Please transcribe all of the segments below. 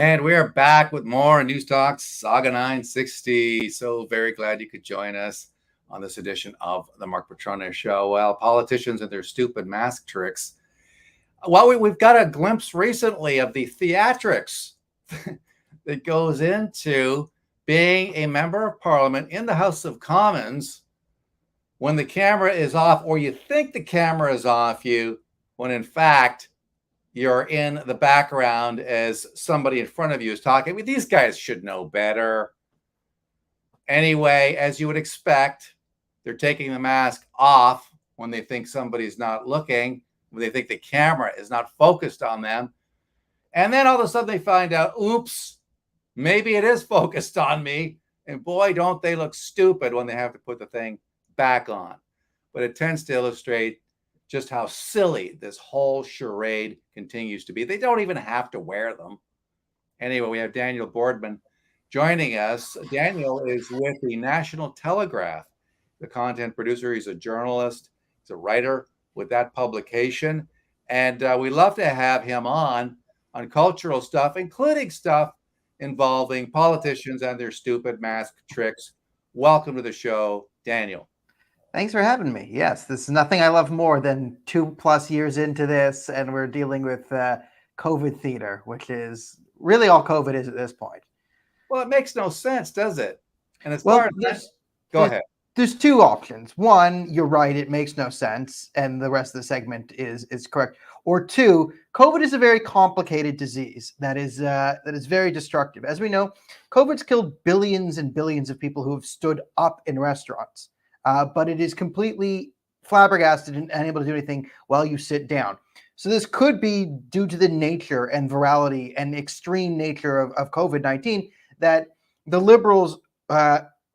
And we are back with more News Talk Saga 960. So very glad you could join us on this edition of the Mark Petrone Show. Well, politicians and their stupid mask tricks. Well, we've got a glimpse recently of the theatrics that goes into being a member of parliament in the House of Commons when the camera is off, or you think the camera is off you, when in fact you're in the background as somebody in front of you is talking. I mean, these guys should know better. Anyway, as you would expect, they're taking the mask off when they think somebody's not looking, when they think the camera is not focused on them. And then all of a sudden they find out, oops, maybe it is focused on me. And boy, don't they look stupid when they have to put the thing back on. But it tends to illustrate just how silly this whole charade continues to be. They don't even have to wear them. Anyway, we have Daniel Bordman joining us. Daniel is with the National Telegraph, the content producer. He's a journalist. He's a writer with that publication. And we love to have him on cultural stuff, including stuff involving politicians and their stupid mask tricks. Welcome to the show, Daniel. Thanks for having me. Yes, this is nothing I love more than 2+ years into this, and we're dealing with COVID theater, which is really all COVID is at this point. Well, it makes no sense, does it? And as far as go ahead. There's two options. One, you're right, it makes no sense, and the rest of the segment is correct. Or two, COVID is a very complicated disease that is very destructive. As we know, COVID's killed billions and billions of people who have stood up in restaurants. But it is completely flabbergasted and unable to do anything while you sit down. So this could be due to the nature and virality and extreme nature of COVID-19 that the Liberals,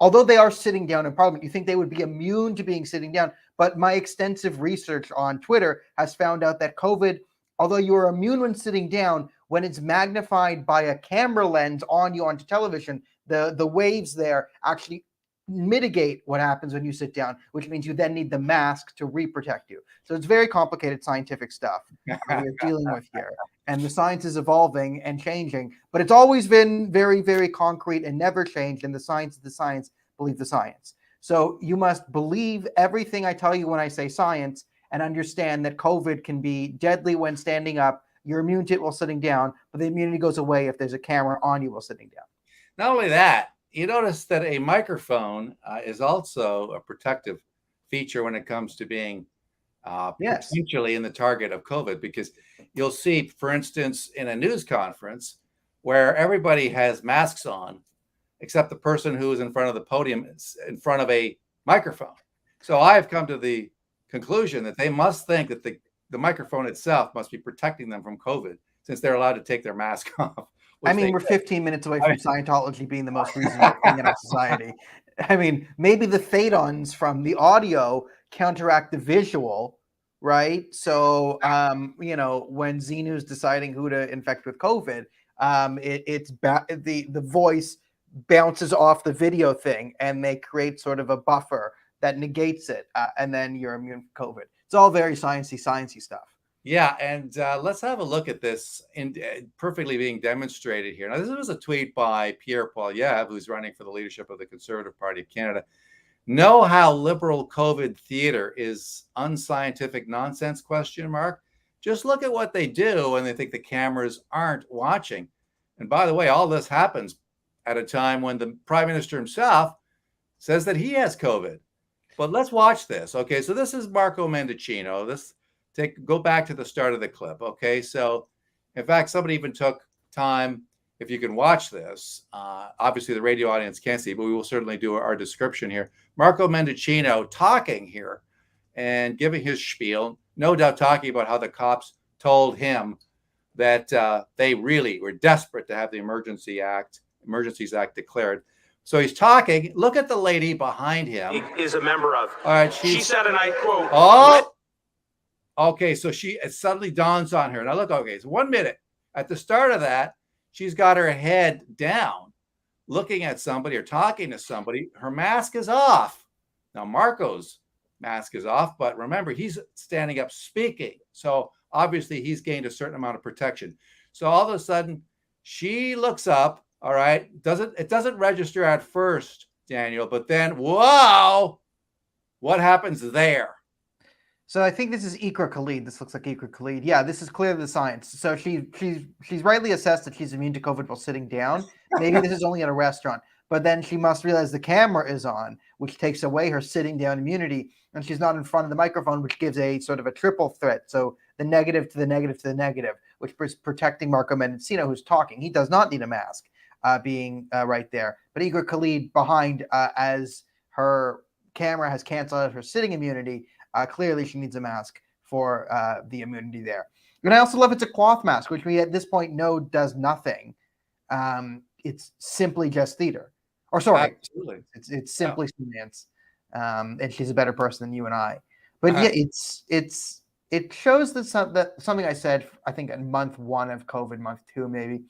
although they are sitting down in Parliament, you think they would be immune to being sitting down. But my extensive research on Twitter has found out that COVID, although you are immune when sitting down, when it's magnified by a camera lens on you onto television, the waves there actually mitigate what happens when you sit down, which means you then need the mask to re-protect you. So it's very complicated scientific stuff that we're dealing with here. And the science is evolving and changing, but it's always been very, very concrete and never changed. And the science is the science, believe the science. So you must believe everything I tell you when I say science and understand that COVID can be deadly when standing up. You're immune to it while sitting down, but the immunity goes away if there's a camera on you while sitting down. Not only that, you notice that a microphone is also a protective feature when it comes to being potentially in the target of COVID, because you'll see, for instance, in a news conference where everybody has masks on, except the person who is in front of the podium is in front of a microphone. So I've come to the conclusion that they must think that the microphone itself must be protecting them from COVID, since they're allowed to take their mask off. I mean, we're 15 minutes away from Scientology being the most reasonable thing in our society. I mean, maybe the photons from the audio counteract the visual, right? So, when Xenu's deciding who to infect with COVID, the voice bounces off the video thing, and they create sort of a buffer that negates it, and then you're immune from COVID. It's all very sciencey stuff. Yeah, and let's have a look at this perfectly being demonstrated here. Now, this was a tweet by Pierre Poilievre, who's running for the leadership of the Conservative Party of Canada. Know how liberal COVID theater is unscientific nonsense, ? Just look at what they do when they think the cameras aren't watching. And by the way, all this happens at a time when the Prime Minister himself says that he has COVID. But let's watch this. Okay, so this is Marco Mendicino. Go back to the start of the clip. Okay, so in fact, somebody even took time, if you can watch this. Obviously, the radio audience can't see, but we will certainly do our description here. Marco Mendicino talking here and giving his spiel, no doubt talking about how the cops told him that they really were desperate to have the Emergencies Act declared. So he's talking. Look at the lady behind him. He is a member of. All right, she said, and I quote. Oh. Okay, so it suddenly dawns on her. Now look, okay, so 1 minute. At the start of that, she's got her head down, looking at somebody or talking to somebody. Her mask is off. Now Marco's mask is off, but remember, he's standing up speaking. So obviously he's gained a certain amount of protection. So all of a sudden, She looks up, all right. It doesn't register at first, Daniel, but then whoa, what happens there? So I think this is Ikra Khalid. This looks like Ikra Khalid. Yeah, this is clearly the science. So she's rightly assessed that she's immune to COVID while sitting down. Maybe this is only at a restaurant, but then she must realize the camera is on, which takes away her sitting down immunity, and she's not in front of the microphone, which gives a sort of a triple threat. So the negative to the negative to the negative, which is protecting Marco Mendocino, who's talking. He does not need a mask, being right there. But Ikra Khalid behind, as her camera has canceled out her sitting immunity. Clearly, she needs a mask for the immunity there. And I also love it's a cloth mask, which we at this point know does nothing. It's simply just theater. Or sorry, absolutely, it's simply science. And she's a better person than you and I. But yeah, it shows that something I said, I think in month 1 of COVID, month 2 maybe,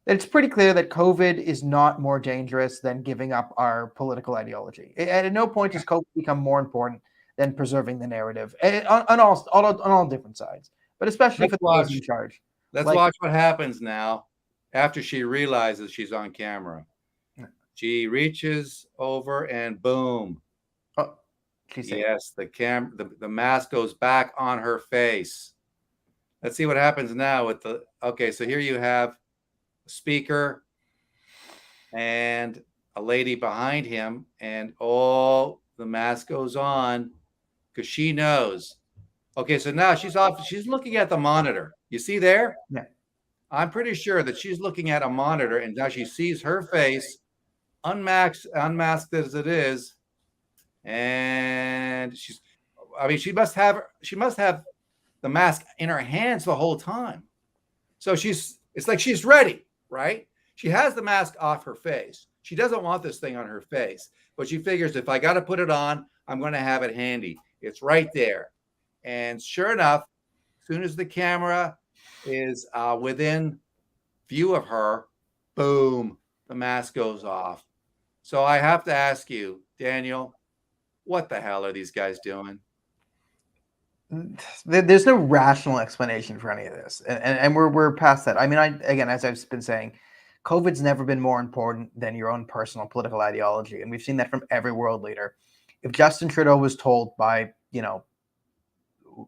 that it's pretty clear that COVID is not more dangerous than giving up our political ideology. At no point does COVID become more important than preserving the narrative on all different sides, but especially for those in charge. Let's watch what happens now after she realizes she's on camera. She reaches over and boom. Oh, yes, the mask goes back on her face. Let's see what happens now with the. Okay, so here you have a speaker and a lady behind him, and the mask goes on. Because she knows. Okay, so now she's off. She's looking at the monitor. You see there? Yeah. I'm pretty sure that she's looking at a monitor, and now she sees her face, unmasked as it is, and she must have the mask in her hands the whole time. So it's like she's ready, right? She has the mask off her face. She doesn't want this thing on her face, but she figures if I got to put it on, I'm going to have it handy. It's right there. And sure enough, as soon as the camera is within view of her, boom, the mask goes off. So I have to ask you, Daniel, what the hell are these guys doing? There's no rational explanation for any of this. And we're past that. I mean, again, as I've been saying, COVID's never been more important than your own personal political ideology. And we've seen that from every world leader. If Justin Trudeau was told by,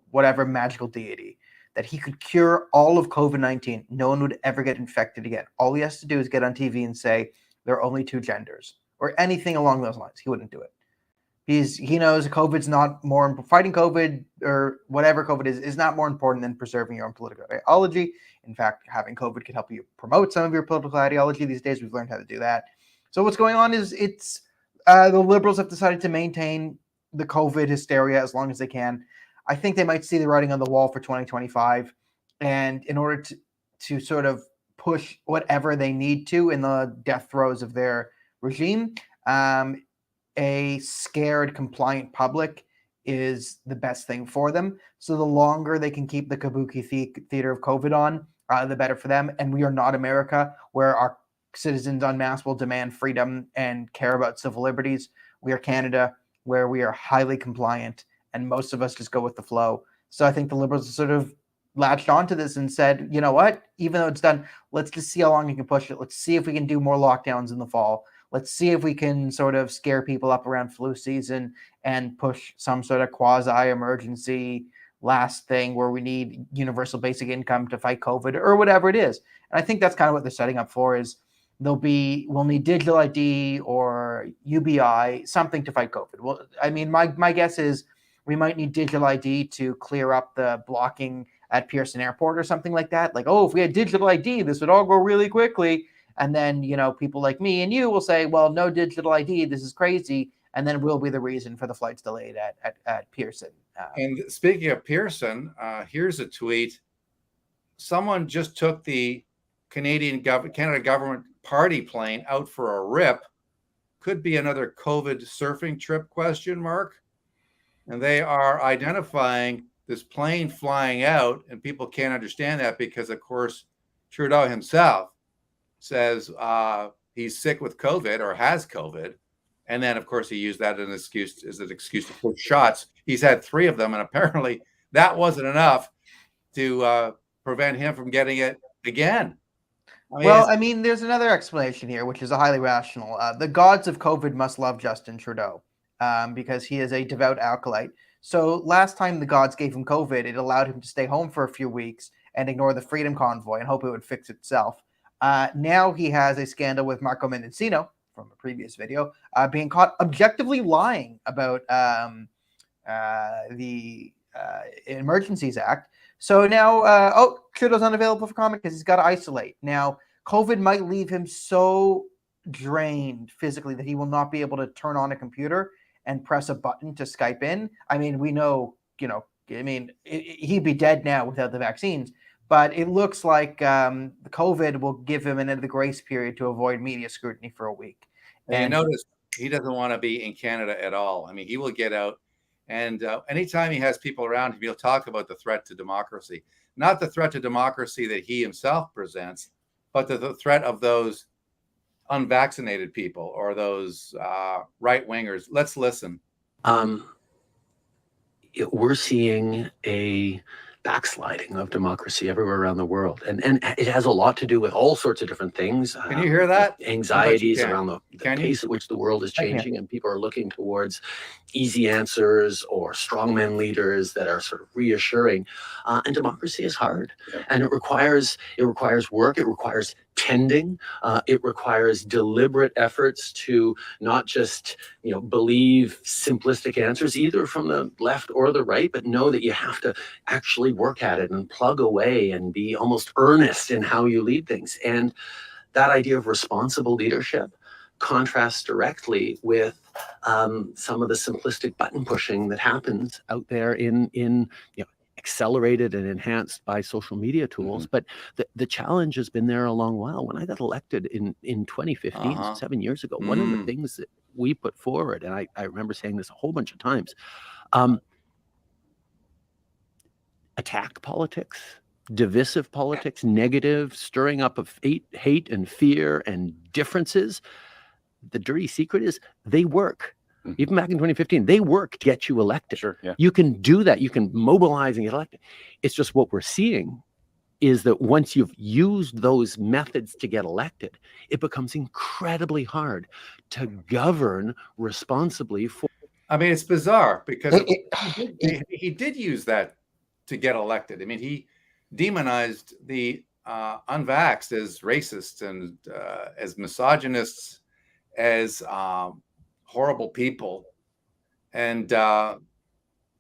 whatever magical deity that he could cure all of COVID-19, no one would ever get infected again. All he has to do is get on TV and say there are only 2 genders or anything along those lines. He wouldn't do it. He knows COVID's not more fighting COVID or whatever COVID is not more important than preserving your own political ideology. In fact, having COVID could help you promote some of your political ideology these days. We've learned how to do that. So what's going on is the Liberals have decided to maintain the COVID hysteria as long as they can. I think they might see the writing on the wall for 2025. And in order to sort of push whatever they need to in the death throes of their regime, a scared, compliant public is the best thing for them. So the longer they can keep the kabuki theater of COVID on, the better for them. And we are not America, where our citizens en masse will demand freedom and care about civil liberties. We are Canada, where we are highly compliant, and most of us just go with the flow. So I think the Liberals sort of latched onto this and said, you know what, even though it's done, let's just see how long we can push it. Let's see if we can do more lockdowns in the fall. Let's see if we can sort of scare people up around flu season and push some sort of quasi-emergency last thing where we need universal basic income to fight COVID or whatever it is. And I think that's kind of what they're setting up for is we'll need digital ID or UBI, something to fight COVID. Well, I mean, my guess is we might need digital ID to clear up the blocking at Pearson Airport or something like that. Like, if we had digital ID, this would all go really quickly. And then, people like me and you will say, well, no digital ID, this is crazy. And then we'll be the reason for the flights delayed at Pearson. And speaking of Pearson, here's a tweet. Someone just took the Canada government party plane out for a rip. Could be another COVID surfing trip, ? And they are identifying this plane flying out, and people can't understand that because, of course, Trudeau himself says he's sick with COVID or has COVID. And then, of course, he used that as an excuse to push shots. He's had 3 of them, and apparently that wasn't enough to prevent him from getting it again. I mean, Well, I mean, there's another explanation here, which is a highly rational. The gods of COVID must love Justin Trudeau because he is a devout acolyte. So last time the gods gave him COVID, it allowed him to stay home for a few weeks and ignore the Freedom Convoy and hope it would fix itself. Now he has a scandal with Marco Mendocino from a previous video being caught objectively lying about the Emergencies Act. So now, Trudeau's unavailable for comment because he's got to isolate. Now, COVID might leave him so drained physically that he will not be able to turn on a computer and press a button to Skype in. I mean, we know, he'd be dead now without the vaccines. But it looks like the COVID will give him an end of the grace period to avoid media scrutiny for a week. And you notice he doesn't want to be in Canada at all. I mean, he will get out. And anytime he has people around him, he'll talk about the threat to democracy. Not the threat to democracy that he himself presents, but the threat of those unvaccinated people or those right-wingers. Let's listen. We're seeing a backsliding of democracy everywhere around the world. And it has a lot to do with all sorts of different things. Can you hear that? Anxieties around the pace at which the world is changing, and people are looking towards easy answers or strongman leaders that are sort of reassuring. And democracy is hard. Yeah. And it requires work, it requires tending, it requires deliberate efforts to not just believe simplistic answers either from the left or the right, but know that you have to actually work at it and plug away and be almost earnest in how you lead things. And that idea of responsible leadership contrasts directly with some of the simplistic button pushing that happens out there in accelerated and enhanced by social media tools. But the challenge has been there a long while. When I got elected in 2015, 7 years ago, one of the things that we put forward, and I remember saying this a whole bunch of times, attack politics, divisive politics, negative, stirring up of hate and fear and differences. The dirty secret is they work. Even back in 2015, they work to get you elected. Sure, yeah. You can do that. You can mobilize and get elected. It's just what we're seeing is that once you've used those methods to get elected, it becomes incredibly hard to govern responsibly for. I mean, it's bizarre because he did use that to get elected. I mean, he demonized the unvaxxed as racist and as misogynists, as horrible people, and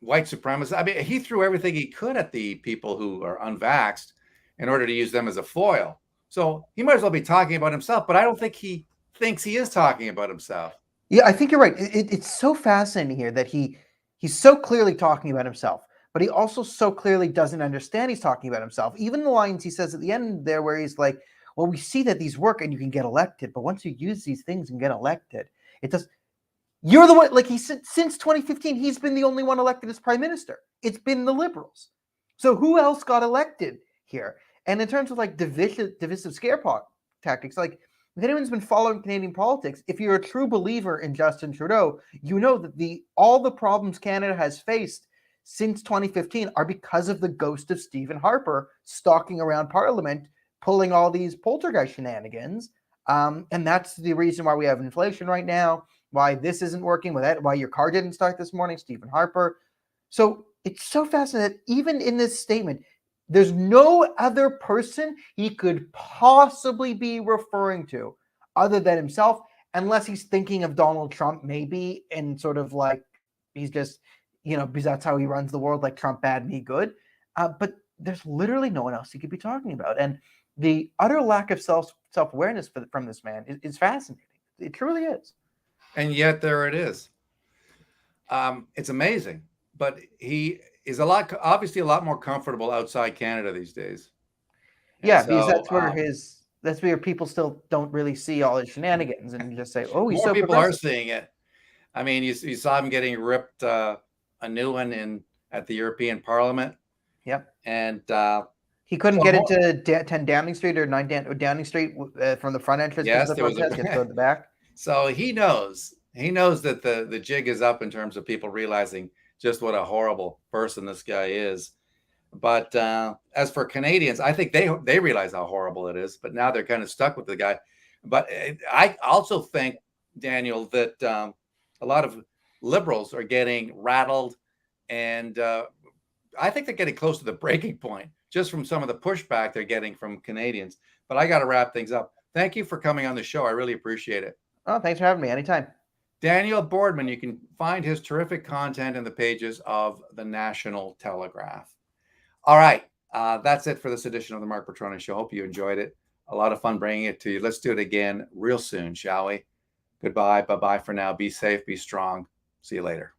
white supremacists. I mean, he threw everything he could at the people who are unvaxxed in order to use them as a foil. So he might as well be talking about himself, but I don't think he thinks he is talking about himself. Yeah, I think you're right. It's so fascinating here that he's so clearly talking about himself, but he also so clearly doesn't understand he's talking about himself. Even the lines he says at the end there where he's like, well, we see that these work and you can get elected, but once you use these things and get elected, it does. You're the one, like he said, since 2015, he's been the only one elected as prime minister. It's been the Liberals. So who else got elected here? And in terms of like divisive scare tactics, like if anyone's been following Canadian politics, if you're a true believer in Justin Trudeau, you know that all the problems Canada has faced since 2015 are because of the ghost of Stephen Harper stalking around Parliament, pulling all these poltergeist shenanigans. And that's the reason why we have inflation right now, why this isn't working, why your car didn't start this morning, Stephen Harper. So it's so fascinating that even in this statement, there's no other person he could possibly be referring to other than himself, unless he's thinking of Donald Trump, maybe, and sort of like he's just, because that's how he runs the world, like Trump bad, me good. But there's literally no one else he could be talking about. And the utter lack of self-awareness from this man is fascinating. It truly is. And yet there it is. It's amazing. But he is obviously a lot more comfortable outside Canada these days. Yeah, because that's where people still don't really see all his shenanigans and just say, oh, he's so people are seeing it. I mean, you saw him getting ripped a new one at the European Parliament. Yep. And he couldn't get into 10 Downing Street or 9 Downing Street from the front entrance. Yes, there was to go to the back. So he knows that the jig is up in terms of people realizing just what a horrible person this guy is. But as for Canadians, I think they realize how horrible it is, but now they're kind of stuck with the guy. But I also think, Daniel, that a lot of liberals are getting rattled, and I think they're getting close to the breaking point just from some of the pushback they're getting from Canadians. But I got to wrap things up. Thank you for coming on the show. I really appreciate it. Oh, thanks for having me. Anytime. Daniel Bordman, you can find his terrific content in the pages of the National Telegraph. All right. That's it for this edition of the Mark Petroni Show. Hope you enjoyed it. A lot of fun bringing it to you. Let's do it again real soon, shall we? Goodbye. Bye-bye for now. Be safe. Be strong. See you later.